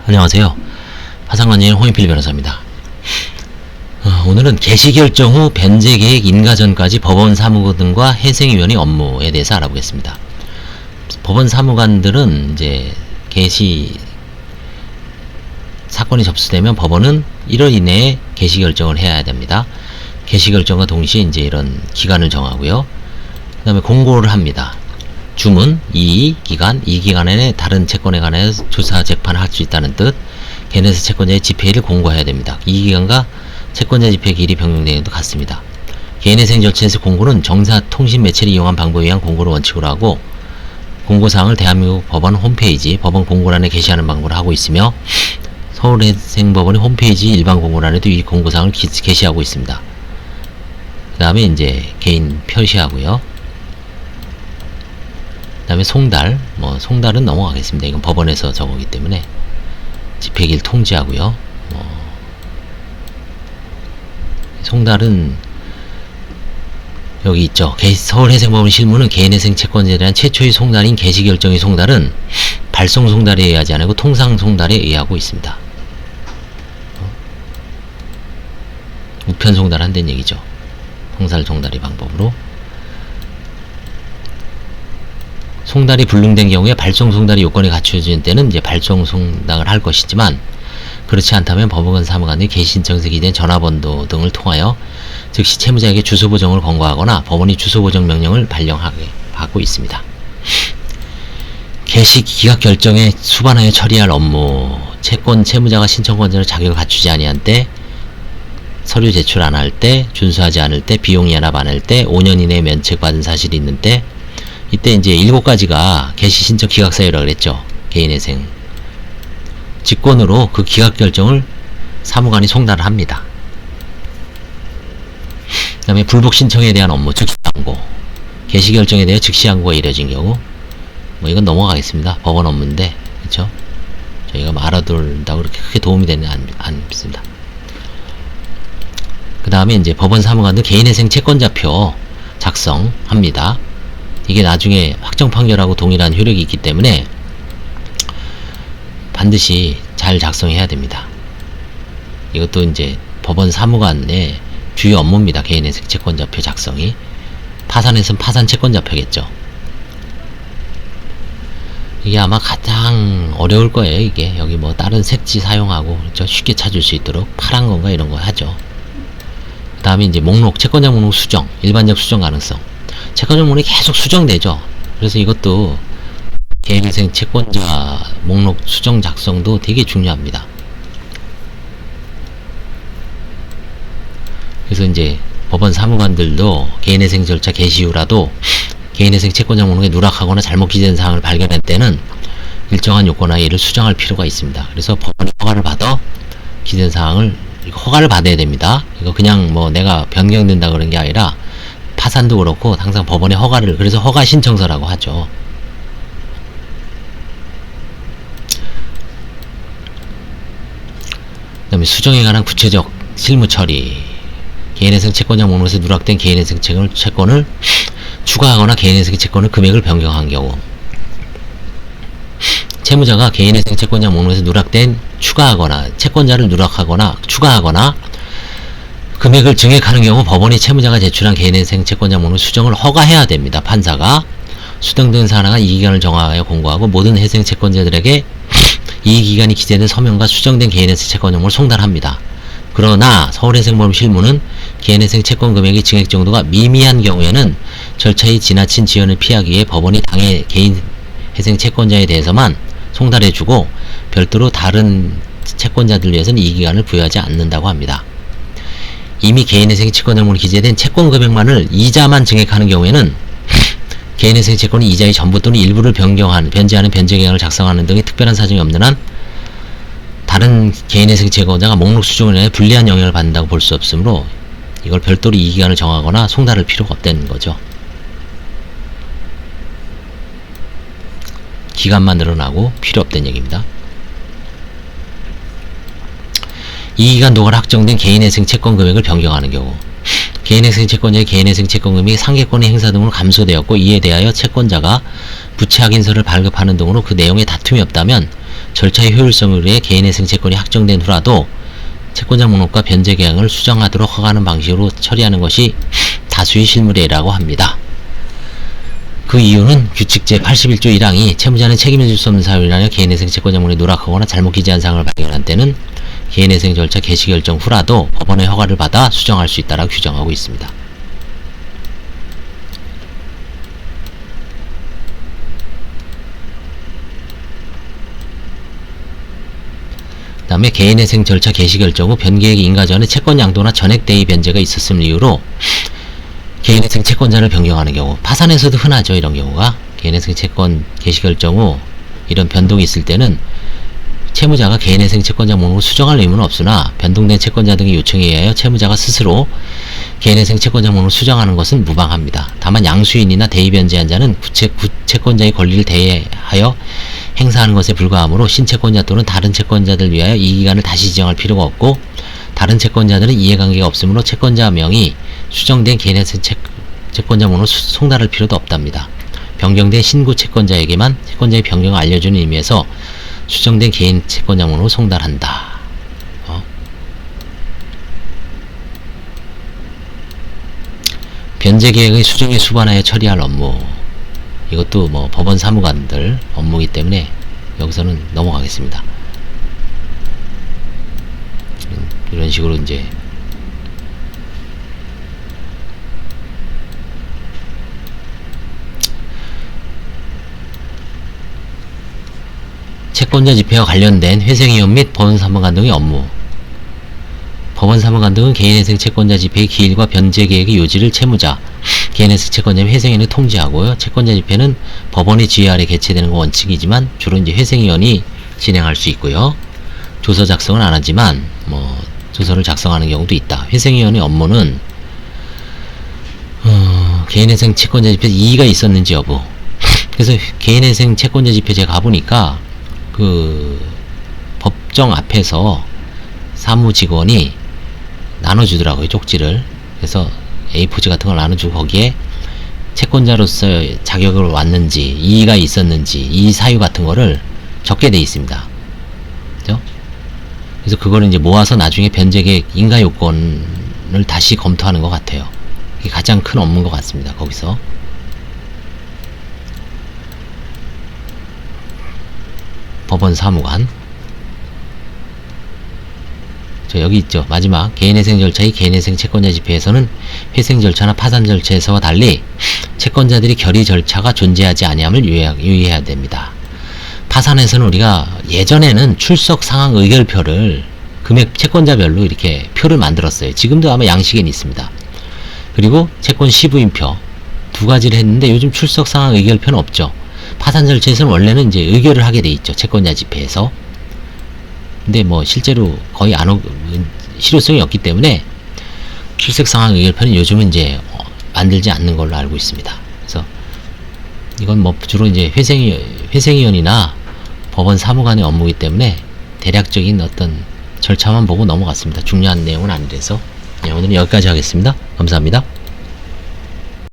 안녕하세요. 파상관계인 홍인필 변호사입니다. 오늘은 개시결정 후 변제계획 인가 전까지 법원 사무관 등과 회생위원회 업무에 대해서 알아보겠습니다. 법원 사무관들은 이제 개시 사건이 접수되면 법원은 1월 이내에 개시결정을 해야 됩니다. 개시결정과 동시에 이제 이런 기간을 정하고요. 그 다음에 공고를 합니다. 주문, 이기간, 이 기간에 다른 채권에 관해서 조사, 재판을 할 수 있다는 뜻, 개인에서 채권자의 집행일을 공고해야 됩니다. 이 기간과 채권자 집행일이 변경되는 것도 같습니다. 개인회생 절차에서 공고는 정사 통신 매체를 이용한 방법에 의한 공고를 원칙으로 하고, 공고사항을 대한민국 법원 홈페이지, 법원 공고란에 게시하는 방법을 하고 있으며, 서울회생법원의 홈페이지 일반 공고란에도 이 공고사항을 게시하고 있습니다. 그 다음에 이제 개인 표시하고요. 그 다음에 송달, 송달은 넘어가겠습니다. 이건 법원에서 저거기 때문에 집행일 통지하고요. 송달은 여기 있죠. 서울회생법원 실무는 개인회생 채권자에 대한 최초의 송달인 개시결정의 송달은 발송 송달에 의하지 않고 통상 송달에 의하고 있습니다. 우편 송달한다는 얘기죠. 통살 송달의 방법으로. 송달이 불능된 경우에 발송 송달의 요건이 갖춰진 때는 이제 발송 송달을 할 것이지만, 그렇지 않다면 법원 사무관이 개시 신청서 기재된 전화번호 등을 통하여 즉시 채무자에게 주소 보정을 권고하거나 법원이 주소 보정 명령을 발령하게 하고 있습니다. 개시 기각 결정에 수반하여 처리할 업무. 채권 채무자가 신청권자를 자격을 갖추지 아니한 때, 서류 제출 안 할 때, 준수하지 않을 때, 비용 연합 안 할 때, 5년 이내에 면책받은 사실이 있는 때, 이때 이제 7가지가 개시 신청 기각 사유라고 그랬죠. 개인회생 직권으로 그 기각 결정을 사무관이 송달을 합니다. 그 다음에 불복 신청에 대한 업무, 즉시 항고. 개시 결정에 대해 즉시 항고가 이뤄진 경우, 이건 넘어가겠습니다. 법원 업무인데, 그쵸? 저희가 알아둔다고 그렇게 크게 도움이 되는 않습니다. 그 다음에 이제 법원 사무관도 개인회생 채권자표 작성합니다. 이게 나중에 확정 판결하고 동일한 효력이 있기 때문에 반드시 잘 작성해야 됩니다. 이것도 이제 법원 사무관의 주요 업무입니다. 개인회생 채권자표 작성이. 파산에서는 파산 채권자표겠죠. 이게 아마 가장 어려울 거예요. 이게 여기 다른 색지 사용하고 그렇죠? 쉽게 찾을 수 있도록 파란 건가 이런 거 하죠. 그 다음에 이제 목록, 채권자 목록 수정, 일반적 수정 가능성. 채권자 목록이 계속 수정되죠. 그래서 이것도 개인회생 채권자 목록 수정 작성도 되게 중요합니다. 그래서 이제 법원 사무관들도 개인회생 절차 개시 후라도 개인회생 채권자 목록에 누락하거나 잘못 기재된 사항을 발견할 때는 일정한 요건하에 이를 수정할 필요가 있습니다. 그래서 법원이 허가를 받아 기재된 사항을 허가를 받아야 됩니다. 이거 그냥 내가 변경된다 그런 게 아니라 파산도 그렇고 항상 법원의 허가를, 그래서 허가 신청서라고 하죠. 그 다음에 수정에 관한 구체적 실무 처리. 개인회생 채권자 목록에서 누락된 개인회생 채권을 추가하거나 개인회생 채권을 금액을 변경한 경우, 채무자가 개인회생 채권자 목록에서 누락된 추가하거나 채권자를 누락하거나 추가하거나 금액을 증액하는 경우 법원이 채무자가 제출한 개인회생 채권자 목록 수정을 허가해야 됩니다. 판사가 수정된 사항은 이 기간을 정하여 공고하고 모든 회생 채권자들에게 이 기간이 기재된 서명과 수정된 개인회생 채권자 목록을 송달합니다. 그러나 서울회생법원 실무는 개인회생 채권 금액의 증액 정도가 미미한 경우에는 절차의 지나친 지연을 피하기 위해 법원이 당해 개인회생 채권자에 대해서만 송달해주고 별도로 다른 채권자들 위해서는 이 기간을 부여하지 않는다고 합니다. 이미 개인회생 채권자 목록에 기재된 채권 금액만을 이자만 증액하는 경우에는 개인회생 채권이 이자의 전부 또는 일부를 변제하는 변제계약을 작성하는 등의 특별한 사정이 없는 한 다른 개인회생 채권자가 목록 수정을 인해 불리한 영향을 받는다고 볼 수 없으므로 이걸 별도로 이 기간을 정하거나 송달할 필요가 없다는 거죠. 기간만 늘어나고 필요 없다는 얘기입니다. 이 기간 도가 확정된 개인회생 채권 금액을 변경하는 경우, 개인회생 채권자의 개인회생 채권 금액이 상계권의 행사 등으로 감소되었고 이에 대하여 채권자가 부채 확인서를 발급하는 등으로 그 내용에 다툼이 없다면 절차의 효율성을 위해 개인회생 채권이 확정된 후라도 채권자 목록과 변제 계약을 수정하도록 허가하는 방식으로 처리하는 것이 다수의 실무례라고 합니다. 그 이유는 규칙 제81조 1항이 채무자는 책임을 질 수 없는 사유로 인하여 개인회생 채권자 목록에 누락하거나 잘못 기재한 사항을 발견한 때는 개인회생 절차 개시 결정 후라도 법원의 허가를 받아 수정할 수 있다라고 규정하고 있습니다. 그 다음에 개인회생 절차 개시 결정 후 변계획이 인가 전에 채권 양도나 전액 대위 변제가 있었음 이유로 개인회생 채권자를 변경하는 경우, 파산에서도 흔하죠. 이런 경우가. 개인회생 채권 개시 결정 후 이런 변동이 있을 때는 채무자가 개인회생 채권자 목록을 수정할 의무는 없으나 변동된 채권자 등의 요청에 의하여 채무자가 스스로 개인회생 채권자 목록을 수정하는 것은 무방합니다. 다만 양수인이나 대위 변제한 자는 구채권자의 권리를 대하여 행사하는 것에 불과하므로 신채권자 또는 다른 채권자들 위하여 이 기간을 다시 지정할 필요가 없고, 다른 채권자들은 이해관계가 없으므로 채권자 명의 수정된 개인회생 채권자 목록을 송달할 필요도 없답니다. 변경된 신고 채권자에게만 채권자의 변경을 알려주는 의미에서 수정된 개인 채권자 목록을 송달한다. 변제 계획의 수정에 수반하여 처리할 업무. 이것도 뭐 법원 사무관들 업무이기 때문에 여기서는 넘어가겠습니다. 이런 식으로 이제 채권자 집회와 관련된 회생위원 및 법원사무관 등의 업무. 법원사무관 등은 개인회생 채권자 집회의 기일과 변제 계획의 요지를 채무자, 개인회생 채권자 및 회생위원에 통지하고요. 채권자 집회는 법원의 지휘 아래 개최되는 건 원칙이지만 주로 이제 회생위원이 진행할 수 있고요. 조서 작성은 안 하지만 뭐 조서를 작성하는 경우도 있다. 회생위원의 업무는 개인회생 채권자 집회 이의가 있었는지 여부. 그래서 개인회생 채권자 집회 제가 가보니까 그 법정 앞에서 사무직원이 나눠주더라고요. 쪽지를. 그래서 A4지 같은 걸 나눠주고 거기에 채권자로서 자격을 왔는지, 이의가 있었는지, 이 사유 같은 거를 적게 돼 있습니다. 그죠? 그래서 그거를 이제 모아서 나중에 변제계획 인가 요건을 다시 검토하는 것 같아요. 이게 가장 큰 업무인 것 같습니다. 거기서. 법원 사무관. 저 여기 있죠. 마지막 개인회생 절차의 개인회생 채권자 집회에서는 회생 절차나 파산 절차에서와 달리 채권자들이 결의 절차가 존재하지 아니함을 유의해야 됩니다. 파산에서는 우리가 예전에는 출석 상황 의결표를 금액 채권자별로 이렇게 표를 만들었어요. 지금도 아마 양식에는 있습니다. 그리고 채권 시부인표 두 가지를 했는데 요즘 출석 상황 의결표는 없죠. 파산 절차에서는 원래는 이제 의결을 하게 돼 있죠. 채권자 집회에서. 근데 뭐 실제로 거의 실효성이 없기 때문에 출석 상황 의결표는 요즘은 이제 만들지 않는 걸로 알고 있습니다. 그래서 이건 뭐 주로 이제 회생위원이나 법원 사무관의 업무이기 때문에 대략적인 어떤 절차만 보고 넘어갔습니다. 중요한 내용은 아니라서. 네, 오늘은 여기까지 하겠습니다. 감사합니다.